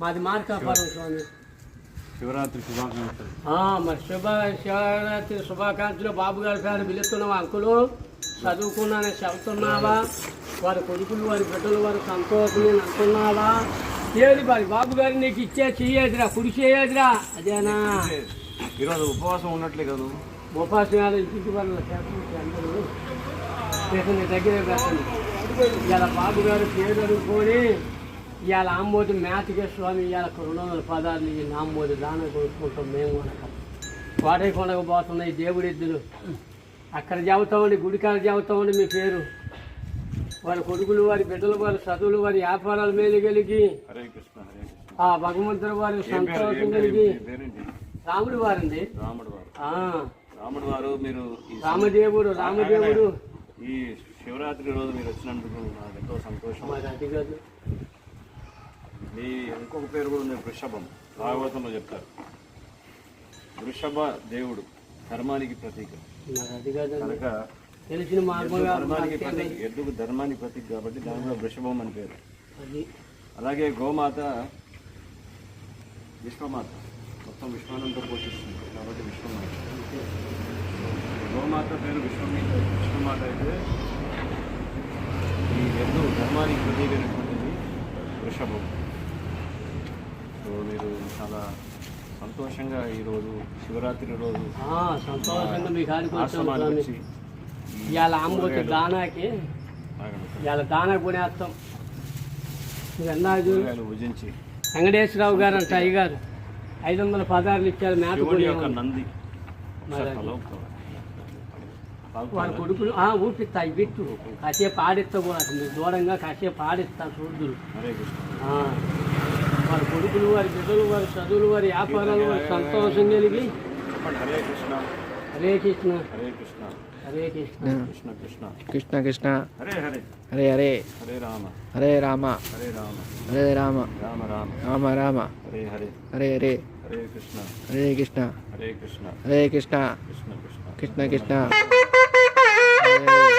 మాది మార్కాపురం స్వామి. శివరాత్రి శుభాకాంక్షలు. మరి శివరాత్రి శుభాకాంక్షలు. బాబు గారి పేరు పిలుస్తున్నావా అంకులు? చదువుకున్నానని చెబుతున్నావా? వారి కొడుకులు వారి బిడ్డలు వారి సంతోషం అంటున్నావా? ఏది మరి బాబు గారు నీకు ఇచ్చే చెయ్యేదిరా, కుడి చేయదురా, అదేనా? ఈరోజు ఉపవాసం ఉన్నట్లే కదా? ఉపవాసం ఇంటి వాళ్ళ అందరూ దగ్గర పెట్టండి. ఇవాళ బాబు గారు పేరు అనుకొని ఇవాళ ఆంబోది మేతకే స్వామి ఇవాళ 200 పదార్లు ఈ ఆంబోది దానం కొనుక్కుంటాం మేము కూడా. కోటై కొండకు పోతున్నాయి దేవుడి ఎద్దులు. అక్కడ చెబుతామండి, గుడికాడ చెబుతామండి మీ పేరు. వారి కొడుకులు వారి బిడ్డలు వారి చదువులు వారి వ్యాపారాల మీద కలిగి ఆ భగవంతుడు వారి సంతోషం కలిగి. రాముడు వారండి. రాముడు వారు. మీరు రామదేవుడు ఈ శివరాత్రి రోజు మీరు వచ్చినందుకు నాకు ఎంతో సంతోషం. అది కాదు, మీ ఇంకొక పేరు కూడా ఉంది, వృషభం. భాగవతంలో చెప్తారు, వృషభ దేవుడు ధర్మానికి ప్రతీక కనుక తెలిసిన ధర్మానికి ప్రతీక, ఎద్దుకు ధర్మానికి ప్రతీక కాబట్టి దాని కూడా వృషభం అని పేరు. అలాగే గోమాత విశ్వమాత, మొత్తం విశ్వానంతో పోషిస్తుంది కాబట్టి విశ్వమాత. గోమాత పేరు విశ్వమాత అయితే ఈ ఎద్దు ధర్మానికి ప్రతీకైనటువంటిది వృషభం. సో మీరు చాలా సంతోషంగా ఈరోజు శివరాత్రి రోజు సంతోషంగా మీకు ఆడుకోవచ్చు. ఇవాళ ఆంబోతి దానాకి ఇవాళ దానా కొనేస్తాం. భుజించి వెంకటేశ్వరరావు గారు అంటే అయ్యగారు 500 పదార్లు ఇచ్చారు మేత యొక్క నంది వారి కొడుకులు ఊపిస్తాయి బిట్టు కాసేపు ఆడిస్తా కూడా మీరు దూరంగా కాసేపు ఆడిస్తా చూద్దురు. వారి కొడుకులు వారి బిడ్డలు వారి చదువులు వారి వ్యాపారాలు వారి సంతోషం కలిగి. హరే కృష్ణ హరే కృష్ణ హరే కృష్ణ హరే కృష్ణ కృష్ణ కృష్ణ కృష్ణ కృష్ణ హరే హరే హరే హరే హరే రామ హరే రామ హరే రామ హరే రామ రామ రామ రామ రామ హరే హరే హరే హరే హరే కృష్ణ హరే కృష్ణ హరే కృష్ణ హరే కృష్ణ కృష్ణ కృష్ణ కృష్ణ కృష్ణ హరే